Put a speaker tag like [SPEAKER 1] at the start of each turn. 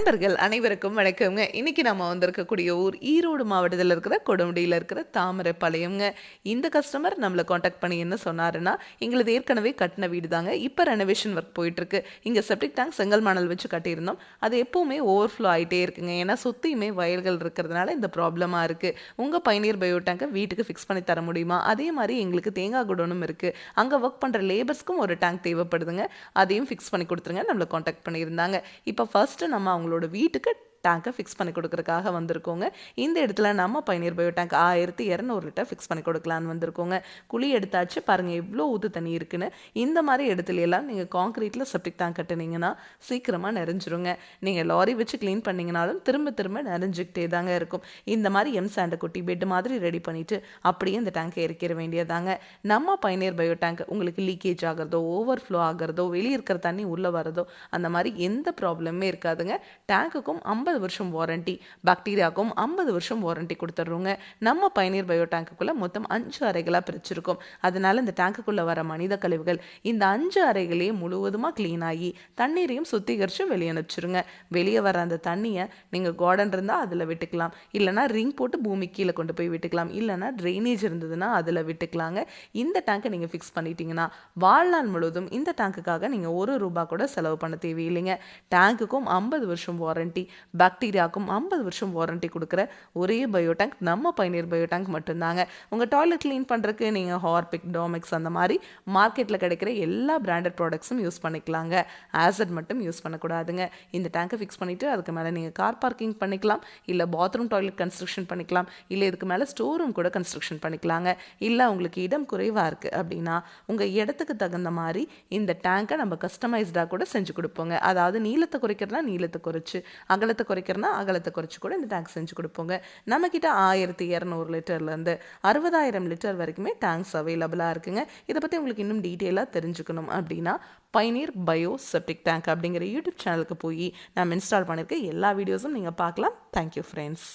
[SPEAKER 1] நண்பர்கள் அனைவருக்கும் வணக்கம்ங்க. இன்னைக்கு நம்ம வந்திருக்கக்கூடிய ஊர் ஈரோடு மாவட்டத்தில் இருக்கிற கொடுமுடியில் இருக்கிற தாமரைப்பாளையம்ங்க. இந்த கஸ்டமர் நம்மளை காண்டாக்ட் பண்ணி என்ன சொன்னாருன்னா, எங்களது ஏற்கனவே கட்டின வீடு தாங்க, இப்போ ரெனோவேஷன் ஒர்க் போயிட்டுருக்கு. இங்கே செப்டிக் டேங்க் செங்கல் மணல் வச்சு கட்டியிருந்தோம். அது எப்போவுமே ஓவர்ஃப்ளோ ஆகிட்டே இருக்குங்க. ஏன்னா சுற்றியுமே வயல்கள் இருக்கிறதுனால இந்த ப்ராப்ளமாக இருக்குது. உங்கள் பயனீர் பயோ டேங்கை வீட்டுக்கு ஃபிக்ஸ் பண்ணி தர முடியுமா? அதே மாதிரி எங்களுக்கு தேங்காய் குடோனும் இருக்குது. அங்கே ஒர்க் பண்ணுற லேபர்ஸ்க்கும் ஒரு டேங்க் தேவைப்படுதுங்க. அதையும் ஃபிக்ஸ் பண்ணி கொடுத்துருங்க. நம்மளை காண்டாக்ட் பண்ணியிருந்தாங்க. இப்போ ஃபர்ஸ்ட்டு நம்ம அவங்களோட வீட்டுக்கு டேங்கை ஃபிக்ஸ் பண்ணி கொடுக்குறதுக்காக வந்திருக்கோங்க. இந்த இடத்துல நம்ம பயனீர் பயோ டேங்க் 1200 லிட்டர் ஃபிக்ஸ் பண்ணி கொடுக்கலான்னு வந்திருக்கோங்க. குழி எடுத்தாச்சு பாருங்கள், எவ்வளோ ஊற்று தண்ணி இருக்குன்னு. இந்த மாதிரி இடத்துல எல்லாம் நீங்கள் கான்க்ரீட்டில் செப்டிக் டேங்க் கட்டுனீங்கன்னா சீக்கிரமாக நிறைஞ்சிருங்க. நீங்கள் லாரி வச்சு க்ளீன் பண்ணிங்கனாலும் திரும்ப திரும்ப நிறைஞ்சிக்கிட்டே தாங்க இருக்கும். இந்த மாதிரி சாண்டை கொட்டி பெட் மாதிரி ரெடி பண்ணிவிட்டு அப்படியே இந்த டேங்கை இறக்கிற வேண்டியதாங்க. நம்ம பயனீர் பயோ டேங்க் உங்களுக்கு லீக்கேஜ் ஆகிறதோ, ஓவர்ஃப்ளோ ஆகிறதோ, வெளியே இருக்கிற தண்ணி உள்ளே வரதோ, அந்த மாதிரி எந்த ப்ராப்ளமே இருக்காதுங்க. டேங்குக்கும் 50 வருஷம் வாரண்டி, பாக்டீரியாவுக்கும் 50 வருஷம் வாரண்டி கொடுத்துட்றோங்க. நம்ம பயனீர் பயோ டேங்குக்குள்ளே மொத்தம் 5 அறைகளாக பிரிச்சிருக்கோம். அதனால இந்த டேங்குக்குள்ளே வர மனித கழிவுகள் இந்த 5 அறைகளையே முழுவதுமாக க்ளீன் ஆகி தண்ணீரையும் சுத்திகரித்து வெளியே அனுப்பிச்சிருங்க. வெளியே வர அந்த தண்ணியை நீங்கள் கார்டன் இருந்தால் அதில் விட்டுக்கலாம், இல்லைனா ரிங் போட்டு பூமி கீழே கொண்டு போய் விட்டுக்கலாம், இல்லைனா ட்ரைனேஜ் இருந்ததுன்னா அதில் விட்டுக்கலாங்க. இந்த டேங்கை நீங்கள் ஃபிக்ஸ் பண்ணிட்டீங்கன்னா வாழ்நாள் முழுவதும் இந்த டேங்குக்காக நீங்கள் ₹1 கூட செலவு பண்ண தேவையில்லைங்க. டேங்குக்கும் 50 வருஷம் வாரண்டி, பாக்டீரியாவுக்கும் 50 வருஷம் வாரண்டி கொடுக்குற ஒரே பயோ டேங்க் நம்ம பயனீர் பயோ டேங்க் மட்டும்தாங்க. உங்கள் டாய்லெட் க்ளீன் பண்ணுறதுக்கு நீங்கள் ஹார்பிக், டாமெக்ஸ் அந்த மாதிரி மார்க்கெட்டில் கிடைக்கிற எல்லா பிராண்டட் ப்ராடக்ட்ஸும் யூஸ் பண்ணிக்கலாங்க. ஆசிட் மட்டும் யூஸ் பண்ணக்கூடாதுங்க. இந்த டேங்கை ஃபிக்ஸ் பண்ணிவிட்டு அதுக்கு மேலே நீங்கள் கார் பார்க்கிங் பண்ணிக்கலாம், இல்லை பாத்ரூம் டாய்லெட் கன்ஸ்ட்ரக்ஷன் பண்ணிக்கலாம், இல்லை இதுக்கு மேலே ஸ்டோர் ரூம் கூட கன்ஸ்ட்ரக்ஷன் பண்ணிக்கலாங்க. இல்லை உங்களுக்கு இடம் குறைவாக இருக்குது அப்படின்னா உங்கள் இடத்துக்கு தகுந்த மாதிரி இந்த டேங்கை நம்ம கஸ்டமைஸ்டாக கூட செஞ்சு கொடுப்போங்க. அதாவது நீளத்தை குறைக்கிறதுனா நீளத்தை குறைச்சி, அகலத்தை குறைக்கிறனா அகலத்தை குறைச்சி கூட இந்த டேங்க் செஞ்சு கொடுப்போங்க. நம்மக்கிட்ட 1200 லிட்டர்லேருந்து 60,000 லிட்டர் வரைக்குமே டேங்க்ஸ் அவைலபிளாக இருக்குங்க. இதை பற்றி உங்களுக்கு இன்னும் டீட்டெயிலாக தெரிஞ்சுக்கணும் அப்படின்னா பயனீர் பயோ செப்டிக் டேங்க் அப்படிங்கிற யூடியூப் சேனலுக்கு போய் நம்ம இன்ஸ்டால் பண்ணியிருக்க எல்லா வீடியோஸும் நீங்கள் பார்க்கலாம். Thank you friends.